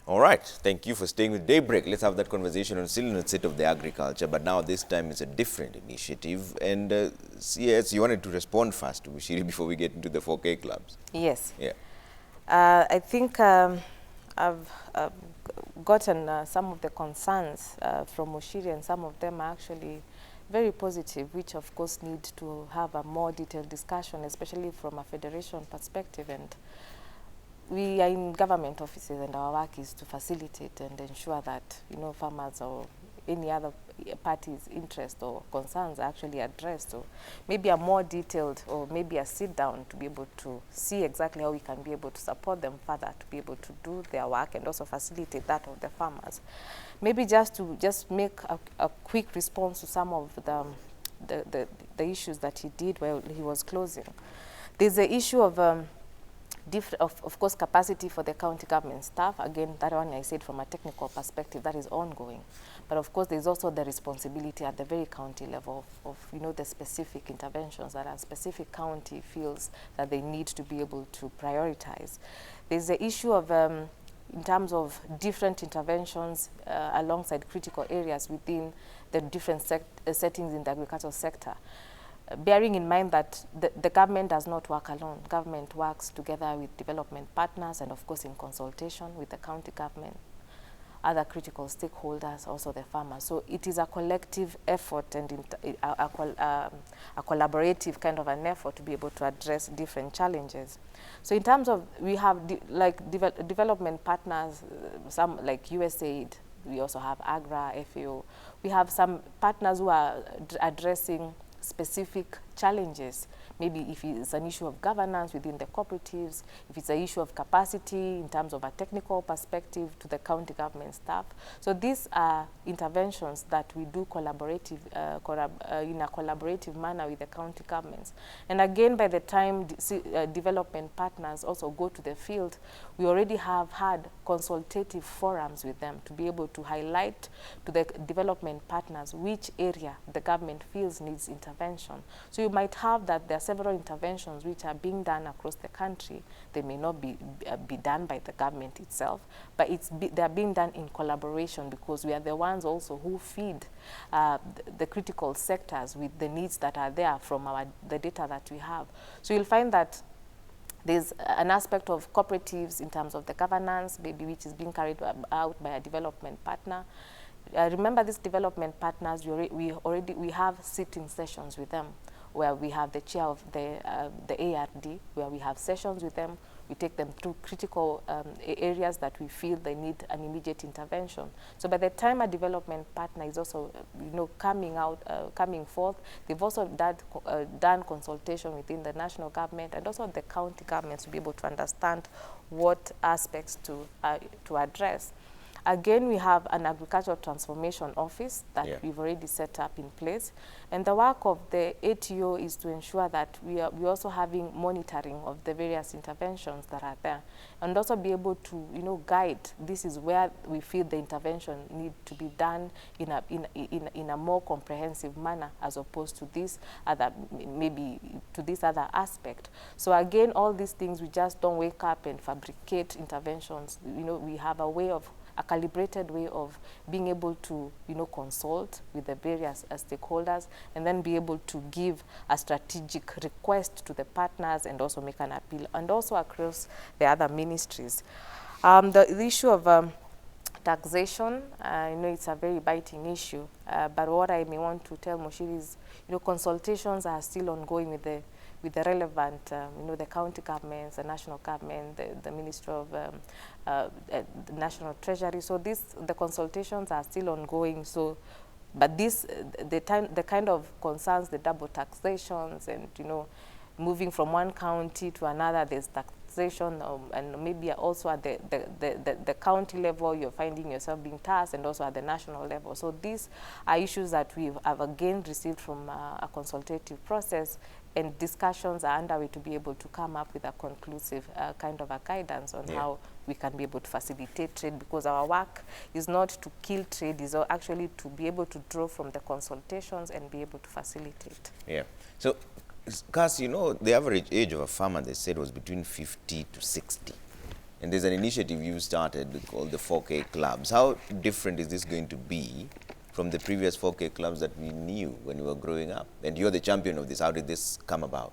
All right, thank you for staying with Daybreak. Let's have that conversation on still in the state of the agriculture, but now this time it's a different initiative. And CS, you wanted to respond fast to Bushiri before we get into the 4K clubs. Yes. Yeah. I think I've gotten some of the concerns from Mushiri, and some of them are actually very positive, which of course need to have a more detailed discussion, especially from a federation perspective. And we are in government offices, and our work is to facilitate and ensure that, you know, farmers or any other party's interest or concerns are actually addressed. So maybe a more detailed, or maybe a sit down to be able to see exactly how we can be able to support them further to be able to do their work and also facilitate that of the farmers. Maybe just to make a quick response to some of the issues that he did while he was closing. There's the issue of of course, capacity for the county government staff. Again, that one I said from a technical perspective, that is ongoing. But of course, there's also the responsibility at the very county level of you know, the specific interventions that a specific county feels that they need to be able to prioritize. There's the issue of in terms of different interventions alongside critical areas within the different settings in the agricultural sector. Bearing in mind that the government does not work alone. Government works together with development partners and of course in consultation with the county government, other critical stakeholders, also the farmers. So it is a collective effort and a collaborative kind of an effort to be able to address different challenges. So in terms of, we have development partners, some like USAID, we also have AGRA, FAO. We have some partners who are addressing specific challenges. Maybe if it's an issue of governance within the cooperatives, if it's an issue of capacity in terms of a technical perspective to the county government staff. So these are interventions that we do collaborative, in a collaborative manner with the county governments. And again, by the time development partners also go to the field, we already have had consultative forums with them to be able to highlight to the development partners which area the government feels needs intervention. So you might have that there are several interventions which are being done across the country. They may not be done by the government itself, but they are being done in collaboration, because we are the ones also who feed the critical sectors with the needs that are there from the data that we have. So you'll find that there's an aspect of cooperatives in terms of the governance, maybe which is being carried out by a development partner. Remember, these development partners, we have sitting sessions with them, where we have the chair of the ARD, where we have sessions with them. We take them through critical areas that we feel they need an immediate intervention. So by the time a development partner is also, coming forth, they've also done consultation within the national government and also the county governments to be able to understand what aspects to address. Again, we have an agricultural transformation office that we've already set up in place. And the work of the ATO is to ensure that we're also having monitoring of the various interventions that are there, and also be able to, guide. This is where we feel the intervention need to be done in a more comprehensive manner, as opposed to this other, maybe to this other aspect. So again, all these things, we just don't wake up and fabricate interventions. We have a calibrated way of being able to, consult with the various stakeholders, and then be able to give a strategic request to the partners and also make an appeal, and also across the other ministries. The issue of taxation, it's a very biting issue, but what I may want to tell Mushiri is, consultations are still ongoing with the relevant, the county governments, the national government, the Ministry of the National Treasury. So the consultations are still ongoing. So, but the kind of concerns, the double taxations, and moving from one county to another, there's taxation, and maybe also at the county level, you're finding yourself being taxed, and also at the national level. So these are issues that we have again received from a consultative process, and discussions are underway to be able to come up with a conclusive kind of a guidance on how we can be able to facilitate trade, because our work is not to kill trade, is actually to be able to draw from the consultations and be able to facilitate. Yeah. So, Cass, the average age of a farmer, they said, was between 50 to 60. And there's an initiative you started called the 4K clubs. How different is this going to be from the previous 4K clubs that we knew when we were growing up? And you're the champion of this. How did this come about?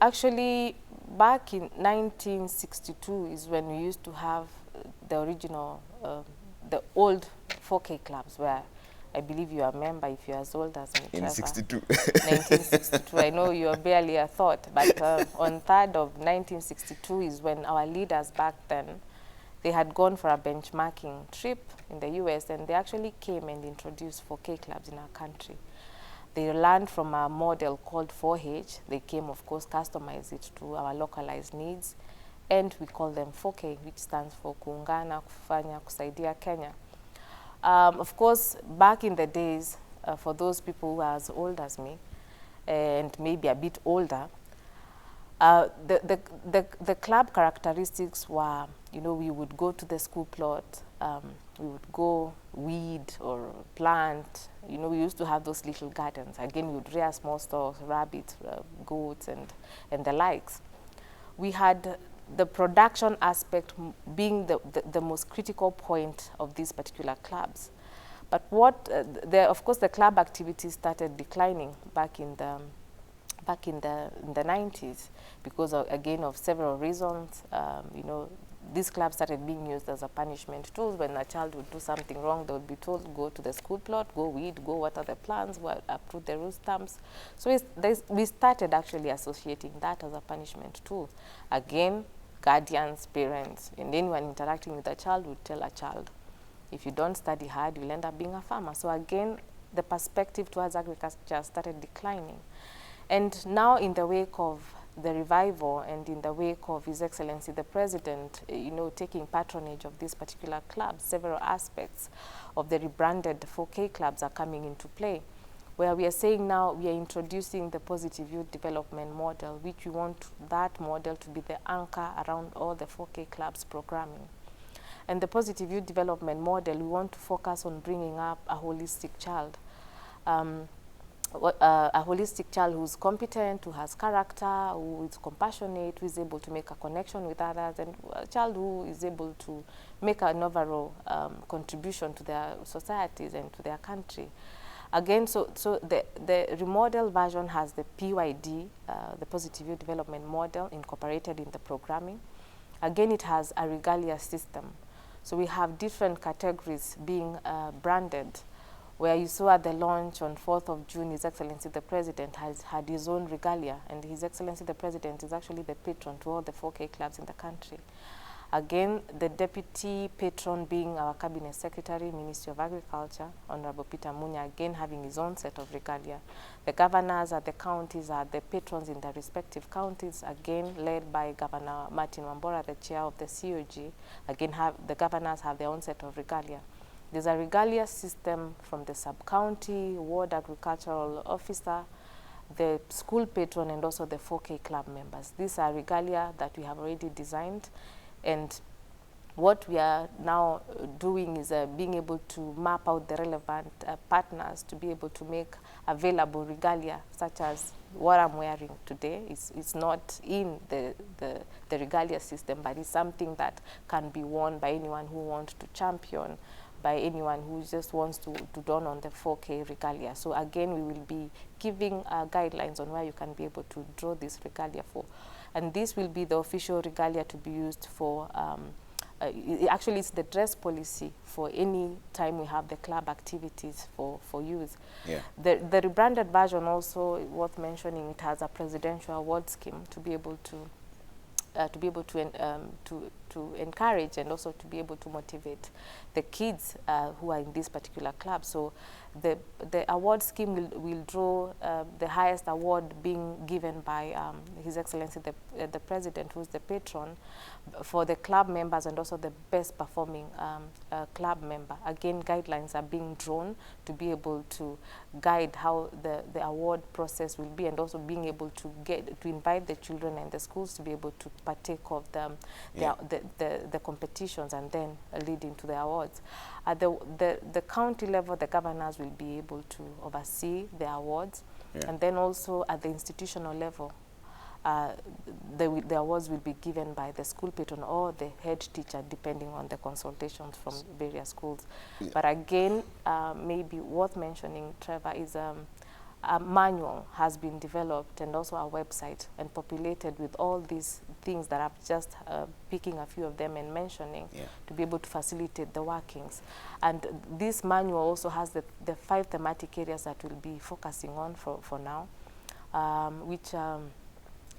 Actually, back in 1962 is when we used to have the original, the old 4K clubs, where I believe you are a member if you're as old as me, In Trevor. 62. 1962. I know you're barely a thought, but on 3rd of 1962 is when our leaders back then, they had gone for a benchmarking trip in the US, and they actually came and introduced 4K clubs in our country. They learned from a model called 4H. They came, of course, customize it to our localized needs, and we call them 4K, which stands for Kuungana, Kufanya, Kusaidia Kenya. Of course, back in the days, for those people who are as old as me, and maybe a bit older, the club characteristics were, you know, we would go to the school plot, we would go weed or plant. You know, we used to have those little gardens. Again, we would rear small stocks, rabbits, goats, and the likes. We had the production aspect being the most critical point of these particular clubs. But what, of course, the club activities started declining back in the 90s because of, again, of several reasons. You know, these clubs started being used as a punishment tool. When a child would do something wrong, they would be told, go to the school plot, go weed, go water the plants, uproot the root stumps. So we started actually associating that as a punishment tool. Again, guardians, parents, and anyone interacting with a child would tell a child, if you don't study hard, you'll end up being a farmer. So again, the perspective towards agriculture started declining. And now, in the wake of the revival and in the wake of His Excellency the President, you know, taking patronage of these particular clubs, several aspects of the rebranded 4K clubs are coming into play, where we are saying now we are introducing the positive youth development model, which we want that model to be the anchor around all the 4K clubs programming. And the positive youth development model, we want to focus on bringing up a holistic child. A holistic child who's competent, who has character, who is compassionate, who is able to make a connection with others, and a child who is able to make an overall contribution to their societies and to their country. Again, so the remodeled version has the PYD, the Positive Youth Development Model, incorporated in the programming. Again, it has a regalia system. So we have different categories being branded, where you saw at the launch on 4th of June, His Excellency the President has had his own regalia, and His Excellency the President is actually the patron to all the 4K clubs in the country. Again, the deputy patron being our Cabinet Secretary, Ministry of Agriculture, Honorable Peter Munya, again having his own set of regalia. The governors at the counties are the patrons in their respective counties, again led by Governor Martin Wambora, the chair of the COG. Again, the governors have their own set of regalia. There's a regalia system from the sub-county, ward agricultural officer, the school patron, and also the 4K club members. These are regalia that we have already designed. And what we are now doing is being able to map out the relevant partners to be able to make available regalia, such as what I'm wearing today. It's not in the regalia system, but it's something that can be worn by anyone who wants to champion, by anyone who just wants to don on the 4K regalia. So again, we will be giving guidelines on where you can be able to draw this regalia for. And this will be the official regalia to be used for, actually it's the dress policy for any time we have the club activities for youth. Yeah. The rebranded version also, worth mentioning, it has a presidential award scheme to be able to encourage and also to be able to motivate the kids who are in this particular club. So the award scheme will draw the highest award being given by His Excellency the President, who's the patron, for the club members and also the best performing club member. Again, guidelines are being drawn to be able to guide how the award process will be, and also being able to invite the children and the schools to be able to partake of the competitions and then leading to the awards. At the county level, the governors will be able to oversee the awards, and then also at the institutional level, the awards will be given by the school patron or the head teacher, depending on the consultations from various schools. Yeah. But again, maybe worth mentioning, Trevor, is a manual has been developed and also a website and populated with all these things that I'm just picking a few of them and mentioning, yeah, to be able to facilitate the workings. And this manual also has the 5 thematic areas that we'll be focusing on for now, which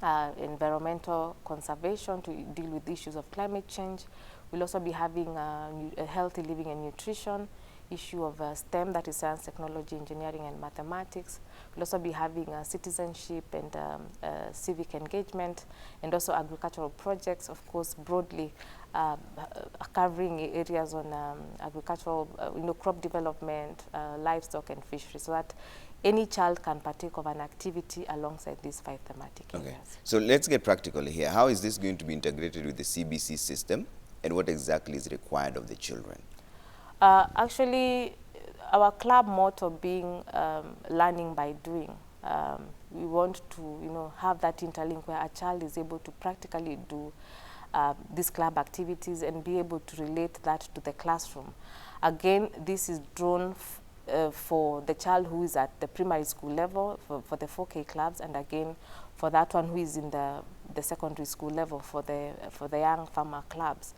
environmental conservation to deal with issues of climate change. We'll also be having a healthy living and nutrition, issue of STEM, that is science, technology, engineering, and mathematics. We'll also be having citizenship and civic engagement, and also agricultural projects, of course, broadly covering areas on agricultural, crop development, livestock, and fishery, so that any child can partake of an activity alongside these 5 thematic areas. Okay. So let's get practical here. How is this going to be integrated with the CBC system, and what exactly is required of the children? Actually, our club motto being learning by doing. We want to, have that interlink where a child is able to practically do these club activities and be able to relate that to the classroom. Again, this is drawn for the child who is at the primary school level for the 4K clubs, and again for that one who is in the secondary school level for the young farmer clubs.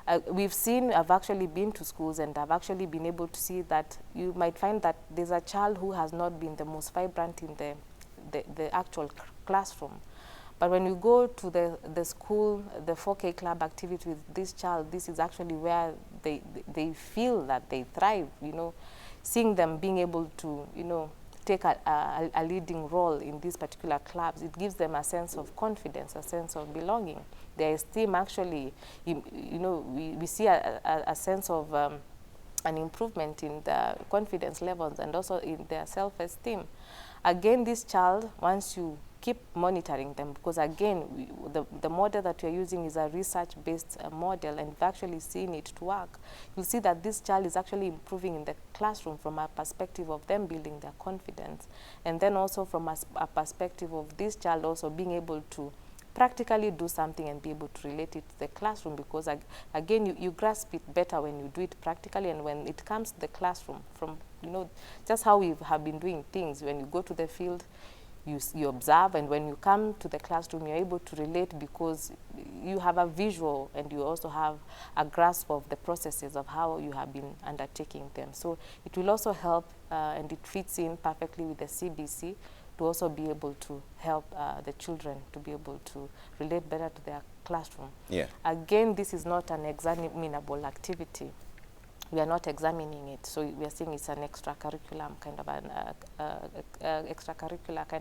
I've actually been to schools, and I've actually been able to see that you might find that there's a child who has not been the most vibrant in the actual classroom. But when you go to the school, the 4K club activity with this child, this is actually where they feel that they thrive, seeing them being able to, take a leading role in these particular clubs. It gives them a sense of confidence, a sense of belonging. Their esteem actually, we see a sense of an improvement in the confidence levels and also in their self-esteem. Again, this child, once you keep monitoring them, because again, the model that we're using is a research-based model, and we've actually seen it to work. You'll see that this child is actually improving in the classroom from a perspective of them building their confidence, and then also from a perspective of this child also being able to practically do something and be able to relate it to the classroom, because again, you grasp it better when you do it practically, and when it comes to the classroom, from just how we have been doing things. When you go to the field, you observe, and when you come to the classroom, you're able to relate because you have a visual and you also have a grasp of the processes of how you have been undertaking them. So it will also help, and it fits in perfectly with the CBC, to also be able to help the children to be able to relate better to their classroom. Yeah. Again, this is not an examinable activity. We are not examining it, so we are saying it's an extracurricular kind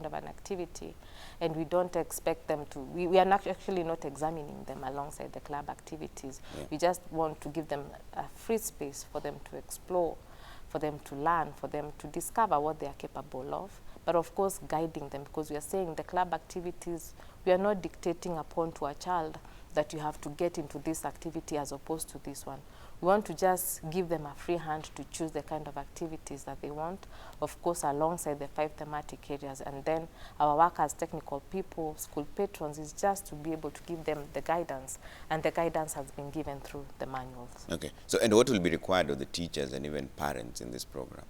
of an activity, and we don't expect them to. We are not actually not examining them alongside the club activities. Yeah. We just want to give them a free space for them to explore, for them to learn, for them to discover what they are capable of, but of course guiding them, because we are saying the club activities, we are not dictating upon to a child that you have to get into this activity as opposed to this one. We want to just give them a free hand to choose the kind of activities that they want, of course, alongside the 5 thematic areas. And then our work as technical people, school patrons, is just to be able to give them the guidance. And the guidance has been given through the manuals. Okay. So, and what will be required of the teachers and even parents in this program?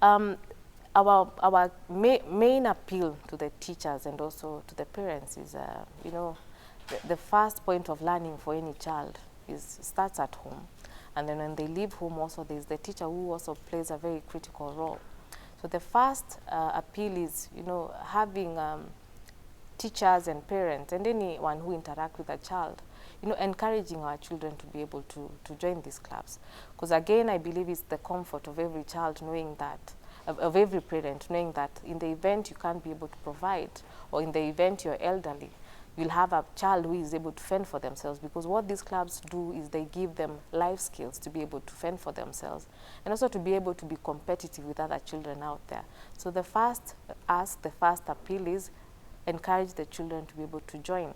Our main appeal to the teachers and also to the parents is, the first point of learning for any child starts at home, and then when they leave home also there's the teacher who also plays a very critical role. So the first appeal is, having teachers and parents and anyone who interact with a child, encouraging our children to be able to join these clubs, because again, I believe it's the comfort of every child knowing that, of every parent knowing that in the event you can't be able to provide, or in the event you're elderly, you'll have a child who is able to fend for themselves, because what these clubs do is they give them life skills to be able to fend for themselves and also to be able to be competitive with other children out there. So the first appeal is encourage the children to be able to join.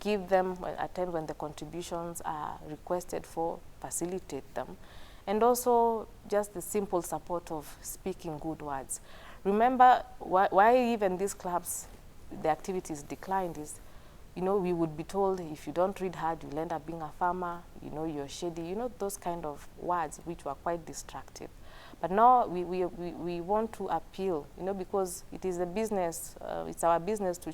Give them a time when the contributions are requested for, facilitate them, and also just the simple support of speaking good words. Remember why even these clubs the activities declined is, you know, we would be told if you don't read hard, you'll end up being a farmer, you know, you're shady, you know, those kind of words which were quite destructive. But now we want to appeal, you know, because it is a business, it's our business to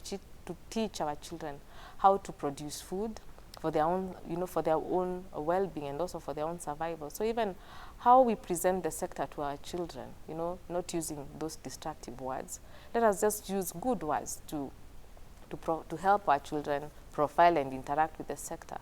teach our children how to produce food for their own, you know, for their own well-being and also for their own survival. So even how we present the sector to our children, you know, not using those destructive words. Let us just use good words to help our children profile and interact with the sector.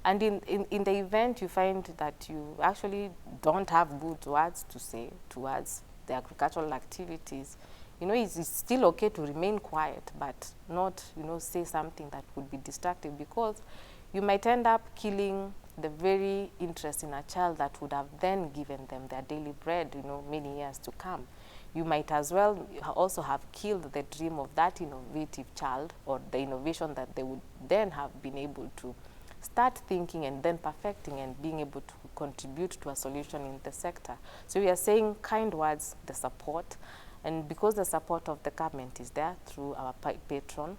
And in the event you find that you actually don't have good words to say towards the agricultural activities, you know, it's still okay to remain quiet, but not, you know, say something that would be destructive, because you might end up killing the very interest in a child that would have then given them their daily bread, you know, many years to come. You might as well also have killed the dream of that innovative child, or the innovation that they would then have been able to start thinking and then perfecting and being able to contribute to a solution in the sector. So we are saying kind words, the support, and because the support of the government is there through our patron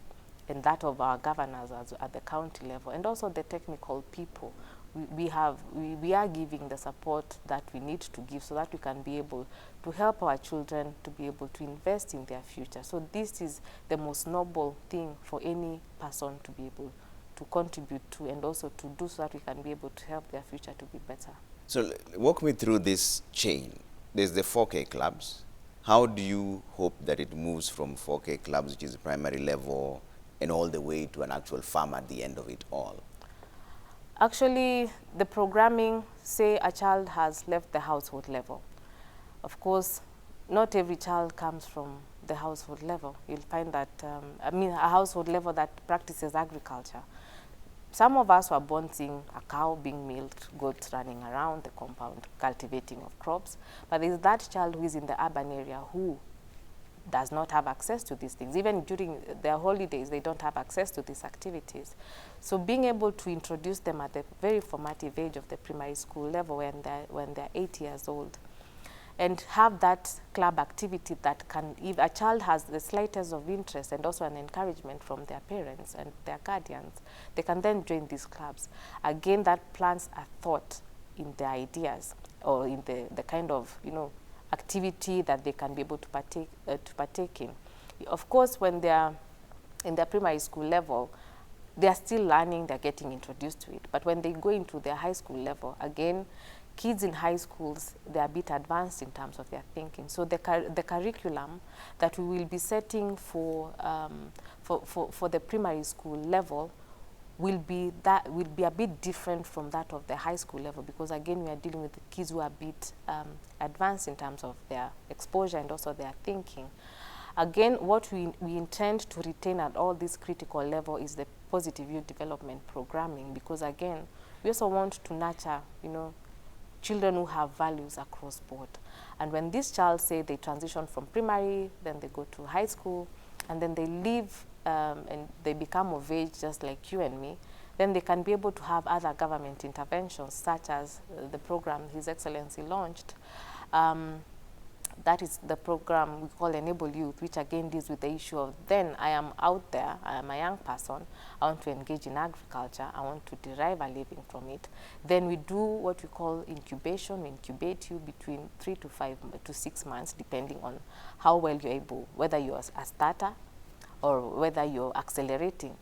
and that of our governors at the county level, and also the technical people, we are giving the support that we need to give so that we can be able to help our children to be able to invest in their future. So this is the most noble thing for any person to be able to contribute to, and also to do so that we can be able to help their future to be better. So walk me through this chain. There's the 4K clubs. How do you hope that it moves from 4K clubs, which is primary level, and all the way to an actual farm at the end of it all? Actually, the programming, say a child has left the household level. Of course, not every child comes from the household level. You'll find that, a household level that practices agriculture. Some of us were born seeing a cow being milked, goats running around the compound, cultivating of crops. But there's that child who is in the urban area who does not have access to these things. Even during their holidays, they don't have access to these activities. So being able to introduce them at the very formative age of the primary school level when they're 8 years old, and have that club activity that can, if a child has the slightest of interest and also an encouragement from their parents and their guardians, they can then join these clubs. Again, that plants a thought in their ideas, or in the kind of, you know, activity that they can be able to partake in. Of course, when they're in their primary school level, they're still learning, they're getting introduced to it. But when they go into their high school level, again, kids in high schools, they're a bit advanced in terms of their thinking. So the curriculum that we will be setting for the primary school level will be a bit different from that of the high school level, because again, we are dealing with the kids who are a bit advanced in terms of their exposure and also their thinking. Again, what we intend to retain at all this critical level is the positive youth development programming, because again, we also want to nurture, you know, children who have values across board. And when this child, say, they transition from primary, then they go to high school, and then they leave and they become of age just like you and me, then they can be able to have other government interventions, such as the program His Excellency launched. That is the program we call Enable Youth, which again deals with the issue of, then I am out there, I am a young person, I want to engage in agriculture, I want to derive a living from it. Then we do what we call incubation. We incubate you between 3 to 5 to 6 months, depending on how well you're able, whether you're a starter or whether you're accelerating.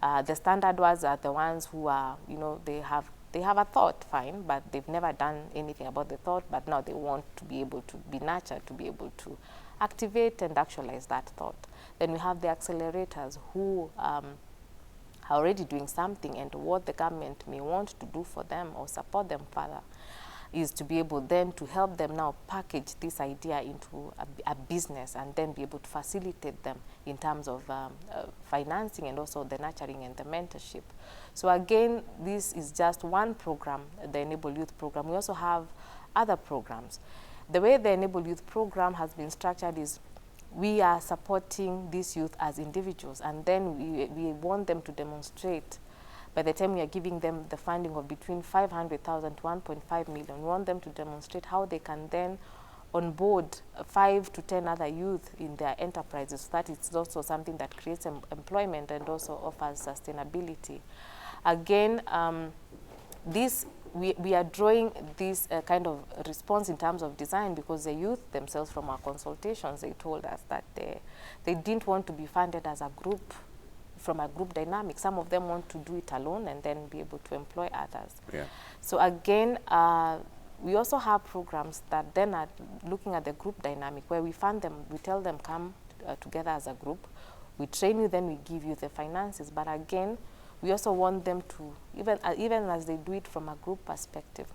The standard ones are the ones who are, you know, they have a thought, fine, but they've never done anything about the thought, but now they want to be able to be nurtured, to be able to activate and actualize that thought. Then we have the accelerators who are already doing something, and what the government may want to do for them or support them further is to be able then to help them now package this idea into a business, and then be able to facilitate them in terms of financing and also the nurturing and the mentorship. So again, this is just one program, the Enable Youth program. We also have other programs. The way the Enable Youth program has been structured is we are supporting these youth as individuals, and then we want them to demonstrate. By the time we are giving them the funding of between 500,000 to 1.5 million, we want them to demonstrate how they can then on board 5 to 10 other youth in their enterprises. So that it's also something that creates employment and also offers sustainability. Again, we are drawing this kind of response in terms of design because the youth themselves, from our consultations, they told us that they didn't want to be funded as a group, from a group dynamic. Some of them want to do it alone and then be able to employ others. Yeah. So again, we also have programs that then are looking at the group dynamic, where we fund them, we tell them come together as a group, we train you, then we give you the finances. But again, we also want them to, even as they do it from a group perspective,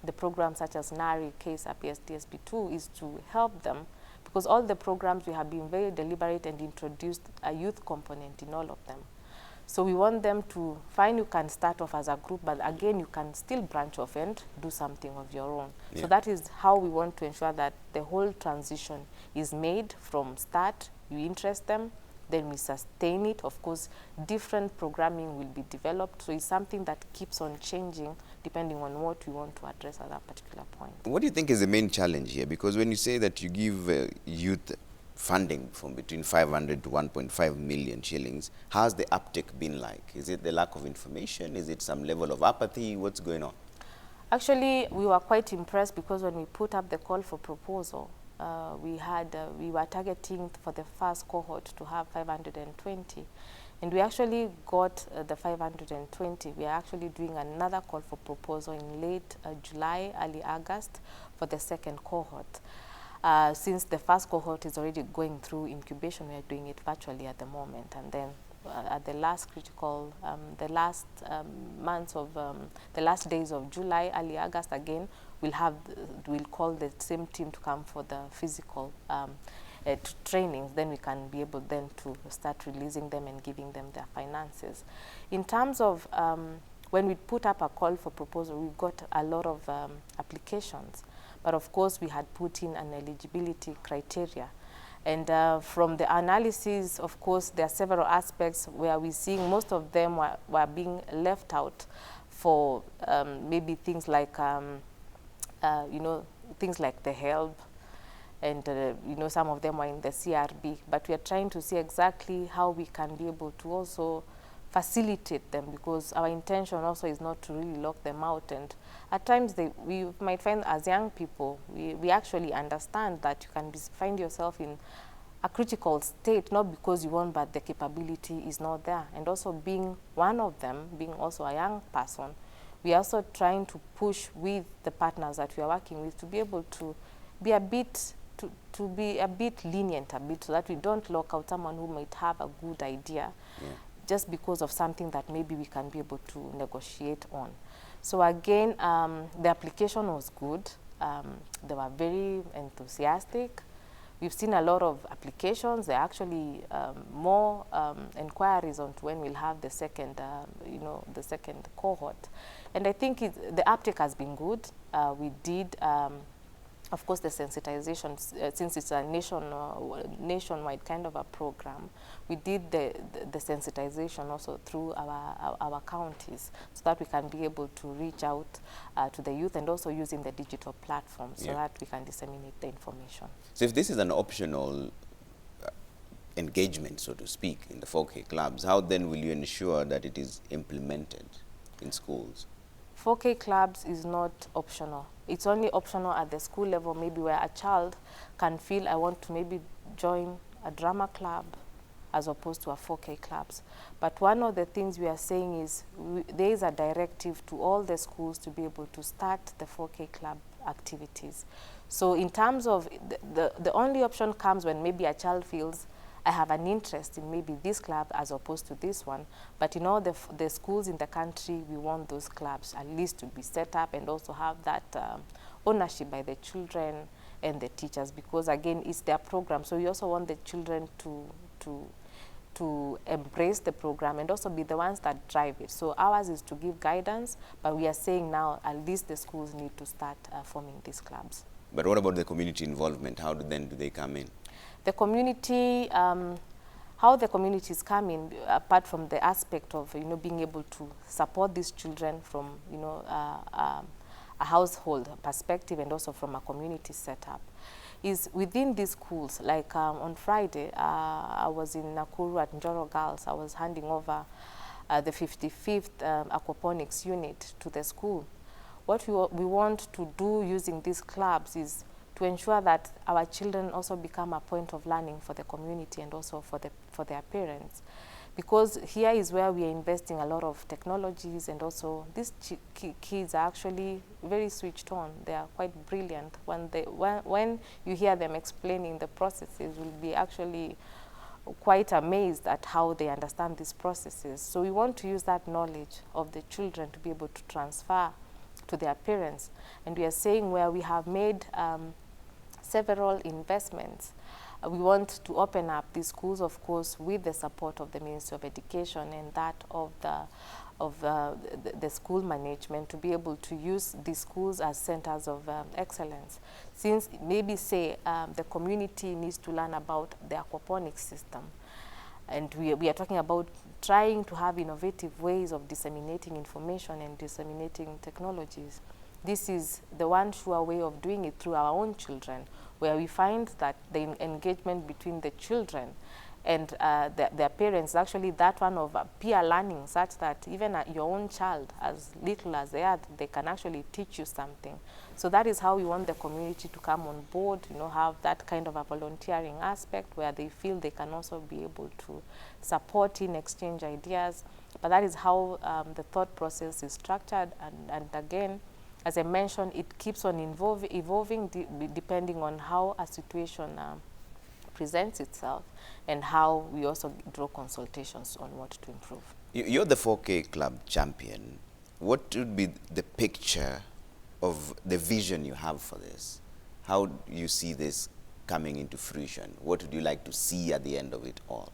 the programs such as NARI, KSAP, SDSB2 is to help them, because all the programs we have been very deliberate and introduced a youth component in all of them. So we want them to find you can start off as a group, but again, you can still branch off and do something of your own. Yeah. So that is how we want to ensure that the whole transition is made from start. You interest them, then we sustain it. Of course, different programming will be developed. So it's something that keeps on changing depending on what we want to address at that particular point. What do you think is the main challenge here? Because when you say that you give youth funding from between 500 to 1.5 million shillings, how's the uptake been like? Is it the lack of information? Is it some level of apathy? What's going on? Actually, we were quite impressed because when we put up the call for proposal, we were targeting for the first cohort to have 520. And we actually got the 520. We are actually doing another call for proposal in late July, early August for the second cohort. Since the first cohort is already going through incubation, we are doing it virtually at the moment. And then at the last critical, the last months of, the last days of July, early August again, we'll call the same team to come for the physical trainings. Then we can be able then to start releasing them and giving them their finances. In terms of when we put up a call for proposal, we got a lot of applications. But of course, we had put in an eligibility criteria. And from the analysis, of course, there are several aspects where we're seeing most of them were being left out for maybe things like, things like the HELP, and some of them were in the CRB. But we are trying to see exactly how we can be able to also facilitate them, because our intention also is not to really lock them out. And at times we might find, as young people, we actually understand that you can find yourself in a critical state, not because you want, but the capability is not there. And also being one of them, being also a young person, we are also trying to push with the partners that we are working with to be able to be a bit to be a bit lenient so that we don't lock out someone who might have a good idea. Yeah. Just because of something that maybe we can be able to negotiate on. So again, the application was good. They were very enthusiastic. We've seen a lot of applications. There are actually more inquiries on when we'll have the second, the second cohort. And I think the uptake has been good. We did, of course, the sensitization, since it's a nationwide kind of a program, we did the sensitization also through our counties, so that we can be able to reach out to the youth, and also using the digital platforms so that we can disseminate the information. So if this is an optional engagement, so to speak, in the 4K clubs, how then will you ensure that it is implemented in schools? 4K clubs is not optional. It's only optional at the school level, maybe where a child can feel, I want to maybe join a drama club as opposed to a 4K clubs. But one of the things we are saying is there is a directive to all the schools to be able to start the 4K club activities. So in terms of, the only option comes when maybe a child feels, I have an interest in maybe this club as opposed to this one. But in all the schools in the country, we want those clubs at least to be set up and also have that ownership by the children and the teachers, because again, it's their program. So we also want the children to embrace the program and also be the ones that drive it. So ours is to give guidance, but we are saying now at least the schools need to start forming these clubs. But what about the community involvement? How do they come in? The community, how the communities come in, apart from the aspect of being able to support these children from a household perspective and also from a community setup, is within these schools. Like on Friday, I was in Nakuru at Njoro Girls. I was handing over the 55th aquaponics unit to the school. What we want to do using these clubs is to ensure that our children also become a point of learning for the community and also for their parents. Because here is where we are investing a lot of technologies, and also these kids are actually very switched on. They are quite brilliant. When you hear them explaining the processes, you'll be actually quite amazed at how they understand these processes. So we want to use that knowledge of the children to be able to transfer to their parents. And we are saying where we have made several investments. We want to open up these schools, of course, with the support of the Ministry of Education and that of the school management, to be able to use these schools as centers of excellence. Since maybe say the community needs to learn about the aquaponics system, and we are talking about trying to have innovative ways of disseminating information and disseminating technologies. This is the one sure way of doing it through our own children, where we find that the engagement between the children and their parents, actually that one of peer learning, such that even your own child, as little as they are, they can actually teach you something. So that is how we want the community to come on board, have that kind of a volunteering aspect where they feel they can also be able to support in exchange ideas. But that is how the thought process is structured, and again, as I mentioned, it keeps on evolving depending on how a situation presents itself, and how we also draw consultations on what to improve. You're the 4K Club champion. What would be the picture of the vision you have for this? How do you see this coming into fruition? What would you like to see at the end of it all?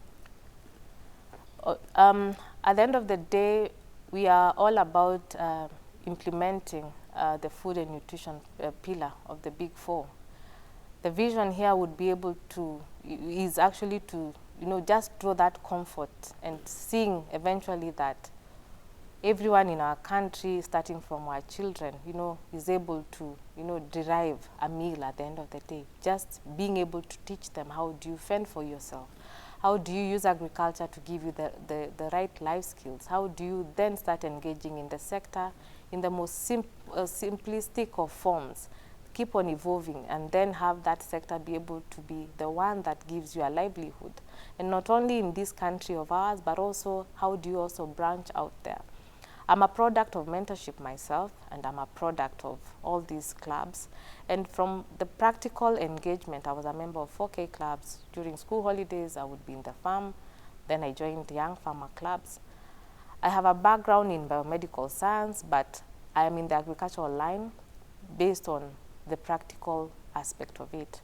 At the end of the day, we are all about implementing the food and nutrition pillar of the Big Four. The vision here would be able to, is actually to, just draw that comfort and seeing eventually that everyone in our country, starting from our children, is able to, derive a meal at the end of the day. Just being able to teach them, how do you fend for yourself? How do you use agriculture to give you the right life skills? How do you then start engaging in the sector in the most simplistic of forms, keep on evolving, and then have that sector be able to be the one that gives you a livelihood? And not only in this country of ours, but also how do you also branch out there? I'm a product of mentorship myself, and I'm a product of all these clubs. And from the practical engagement, I was a member of 4K clubs. During school holidays, I would be in the farm. Then I joined young farmer clubs. I have a background in biomedical science, but I am in the agricultural line based on the practical aspect of it.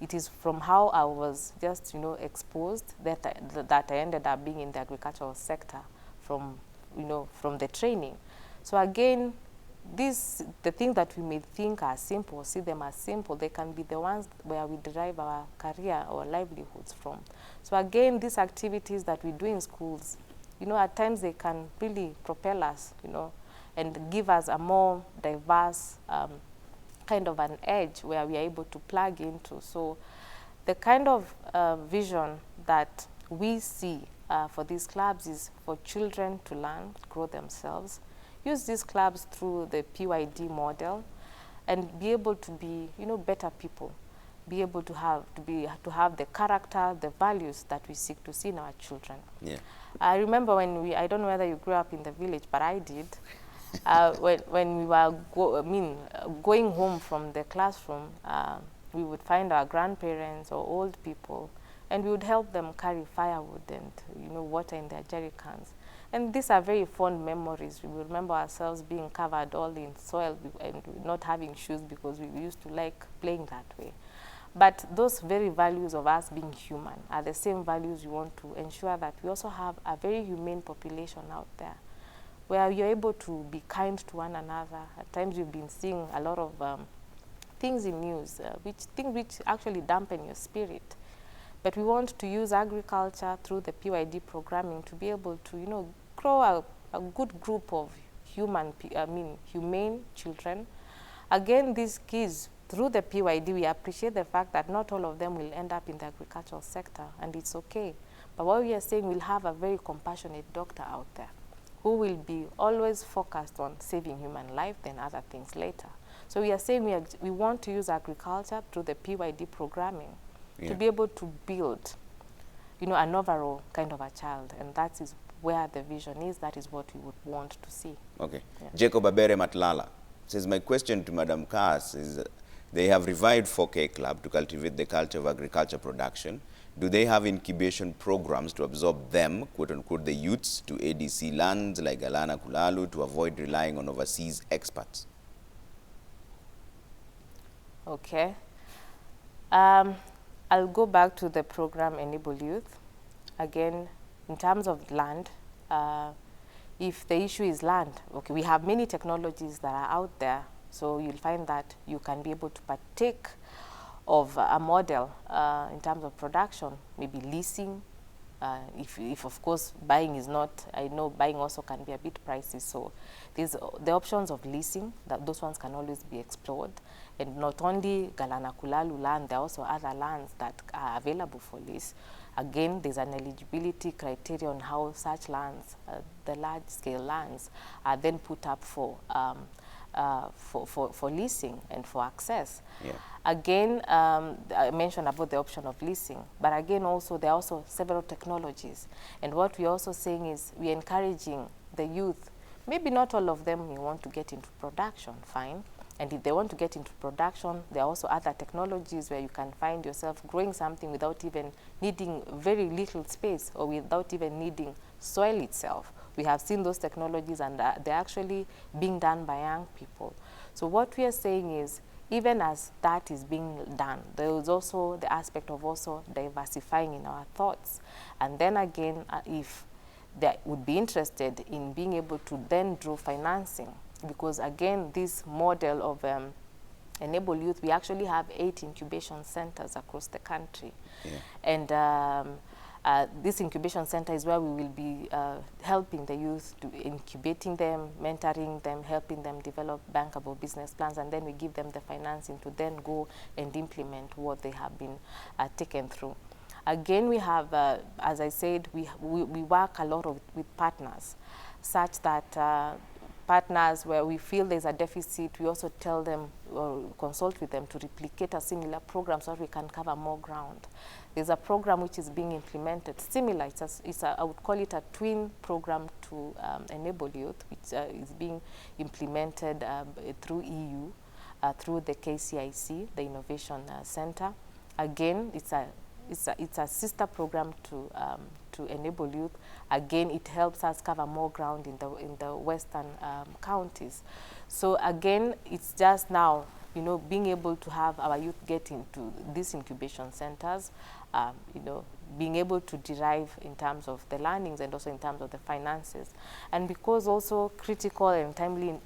It is from how I was just, exposed that I ended up being in the agricultural sector from the training. So again, the things that we may think are simple, see them as simple, they can be the ones where we derive our career or livelihoods from. So again, these activities that we do in schools, at times they can really propel us, and give us a more diverse kind of an edge where we are able to plug into. So the kind of vision that we see for these clubs is for children to learn, grow themselves, use these clubs through the PYD model, and be able to be, better people, be able to have the character, the values that we seek to see in our children. Yeah. I remember when I don't know whether you grew up in the village, but I did. When we were going home from the classroom, we would find our grandparents or old people, and we would help them carry firewood and water in their jerry cans. And these are very fond memories. We remember ourselves being covered all in soil and not having shoes because we used to like playing that way. But those very values of us being human are the same values we want to ensure that we also have a very humane population out there, where you're able to be kind to one another. At times you've been seeing a lot of things in news, which actually dampen your spirit. But we want to use agriculture through the PYD programming to be able to, grow a good group of humane children. Again, these kids through the PYD, we appreciate the fact that not all of them will end up in the agricultural sector, and it's okay. But what we are saying, we'll have a very compassionate doctor out there who will be always focused on saving human life, then other things later. So we are saying we want to use agriculture through the PYD programming to be able to build, an overall kind of a child, and that is where the vision is. That is what we would want to see. Okay. Yeah. Jacob Abere Matlala says, my question to Madam Kass is, they have revived 4K Club to cultivate the culture of agriculture production. Do they have incubation programs to absorb them, quote-unquote, the youths, to ADC lands like Galana Kulalu to avoid relying on overseas experts? Okay. I'll go back to the program Enable Youth. Again, in terms of land, if the issue is land, okay, we have many technologies that are out there, so you'll find that you can be able to partake of a model in terms of production, maybe leasing. If of course buying is not, I know buying also can be a bit pricey, so there's the options of leasing, that those ones can always be explored. And not only Galana Kulalu land, there are also other lands that are available for lease. Again, there's an eligibility criteria on how such lands, the large-scale lands, are then put up for leasing and for access. Yeah. Again, I mentioned about the option of leasing, but again also there are also several technologies. And what we're also saying is we're encouraging the youth, maybe not all of them may want to get into production, fine. And if they want to get into production, there are also other technologies where you can find yourself growing something without even needing very little space or without even needing soil itself. We have seen those technologies, and they're actually being done by young people. So what we are saying is, even as that is being done, there is also the aspect of also diversifying in our thoughts. And then again, if they would be interested in being able to then draw financing, because again, this model of Enable Youth, we actually have 8 incubation centers across the country. Yeah. And this incubation center is where we will be helping the youth, to incubating them, mentoring them, helping them develop bankable business plans, and then we give them the financing to then go and implement what they have been taken through. Again, we have, as I said, we work a lot with partners, such that partners where we feel there's a deficit, we also tell them or consult with them to replicate a similar program so that we can cover more ground. There's a program which is being implemented, similar, I would call it a twin program to Enable Youth, which is being implemented through EU, through the KCIC, the Innovation Center. Again, it's a sister program to Enable Youth. Again, it helps us cover more ground in the western counties. So again, it's just now, being able to have our youth get into these incubation centers, being able to derive in terms of the learnings and also in terms of the finances. And because also critical and timely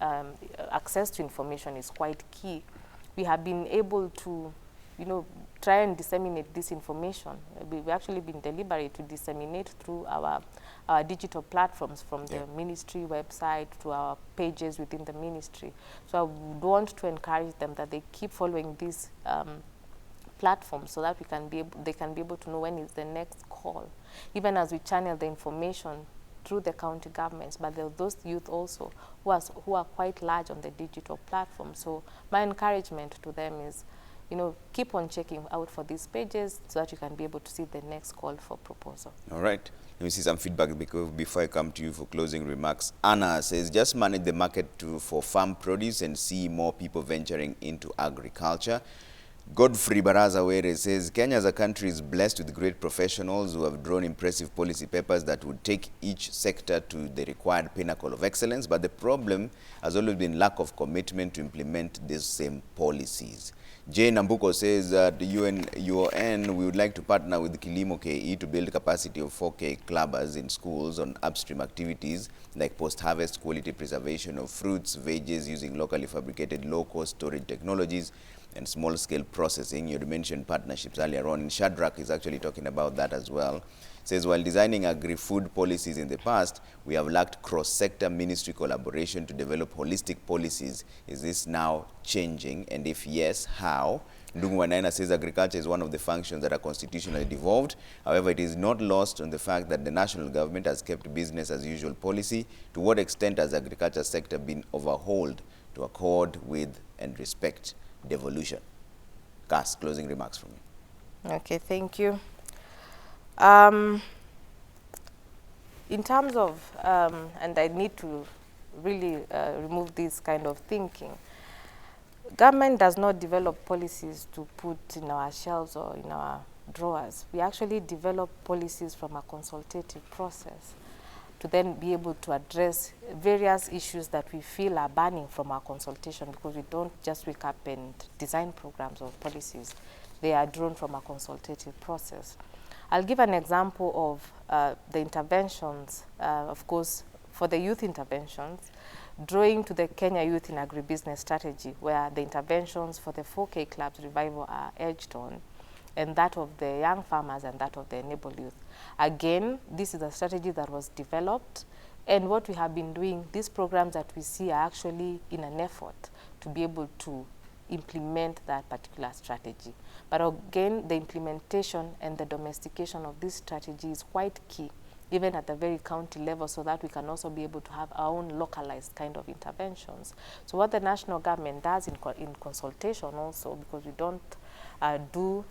access to information is quite key, we have been able to try and disseminate this information. We've actually been deliberate to disseminate through our digital platforms, from the ministry website to our pages within the ministry. So I would want to encourage them that they keep following these platforms so that they can be able to know when is the next call, even as we channel the information through the county governments. But there are those youth also who are quite large on the digital platform. So my encouragement to them is, keep on checking out for these pages so that you can be able to see the next call for proposal. All right. Let me see some feedback before I come to you for closing remarks. Anna says, just manage the market for farm produce and see more people venturing into agriculture. Godfrey Baraza Were says, Kenya as a country is blessed with great professionals who have drawn impressive policy papers that would take each sector to the required pinnacle of excellence, but the problem has always been lack of commitment to implement these same policies. Jay Nambuko says that UN, we would like to partner with Kilimo KE to build capacity of 4K clubbers in schools on upstream activities like post-harvest quality preservation of fruits, veggies using locally fabricated low-cost storage technologies and small-scale processing. You mentioned partnerships earlier on. Shadrach is actually talking about that as well. Says, while designing agri-food policies in the past, we have lacked cross-sector ministry collaboration to develop holistic policies. Is this now changing? And if yes, how? Ndungu Wanaina says agriculture is one of the functions that are constitutionally devolved. However, it is not lost on the fact that the national government has kept business as usual policy. To what extent has the agriculture sector been overhauled to accord with and respect devolution? Cass, closing remarks from you. Okay, thank you. In terms of, and I need to really remove this kind of thinking, government does not develop policies to put in our shelves or in our drawers. We actually develop policies from a consultative process to then be able to address various issues that we feel are burning from our consultation, because we don't just wake up and design programs or policies. They are drawn from a consultative process. I'll give an example of the interventions, of course, for the youth interventions, drawing to the Kenya Youth in Agribusiness Strategy, where the interventions for the 4K Clubs revival are edged on, and that of the young farmers and that of the enable youth. Again, this is a strategy that was developed, and what we have been doing, these programs that we see are actually in an effort to be able to implement that particular strategy. But again, the implementation and the domestication of this strategy is quite key, even at the very county level, so that we can also be able to have our own localized kind of interventions. So what the national government does in consultation also, because we don't do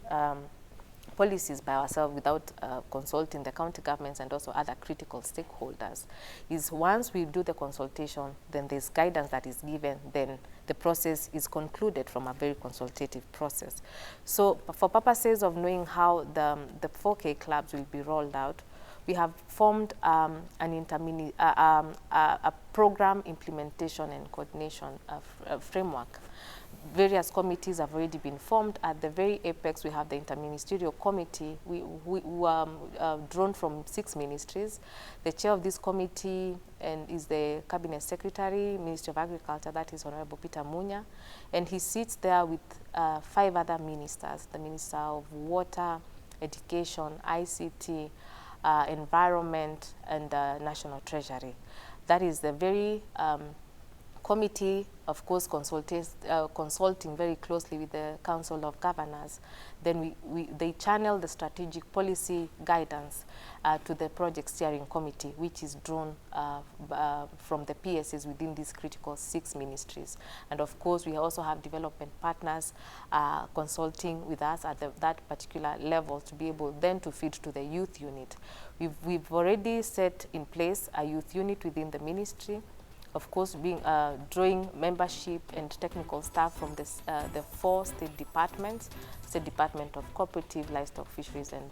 policies by ourselves without consulting the county governments and also other critical stakeholders, is once we do the consultation, then there's guidance that is given, then the process is concluded from a very consultative process. So for purposes of knowing how the 4K clubs will be rolled out, we have formed a program implementation and coordination framework. Various committees have already been formed. At the very apex, we have the interministerial committee, who are drawn from 6 ministries. The chair of this committee is the cabinet secretary, Ministry of Agriculture, that is Honorable Peter Munya, and he sits there with 5 other ministers, the Minister of Water, Education, ICT, Environment, and National Treasury. That is the very committee, of course, consulting very closely with the Council of Governors. Then they channel the strategic policy guidance to the project steering committee, which is drawn from the PSs within these critical 6 ministries. And of course, we also have development partners consulting with us at that particular level to be able then to feed to the youth unit. We've already set in place a youth unit within the ministry, of course, drawing membership and technical staff from the 4 state departments, State Department of Cooperative, Livestock, Fisheries, and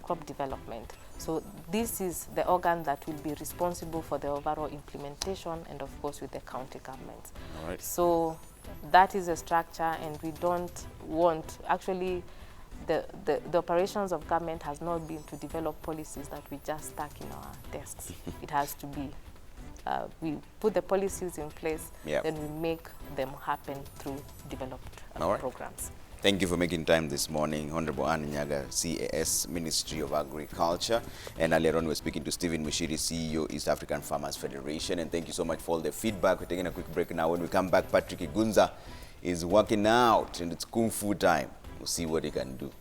Crop Development. So this is the organ that will be responsible for the overall implementation, and of course with the county governments. All right. So that is a structure, and we don't want, actually, the operations of government has not been to develop policies that we just stuck in our desks. It has to be we put the policies in place, then we make them happen through developed programs. Thank you for making time this morning, Honorable Anne Nyaga, CAS, Ministry of Agriculture. And earlier on, we were speaking to Stephen Mushiri, CEO, East African Farmers Federation. And thank you so much for all the feedback. We're taking a quick break now. When we come back, Patrick Igunza is working out, and it's Kung Fu time. We'll see what he can do.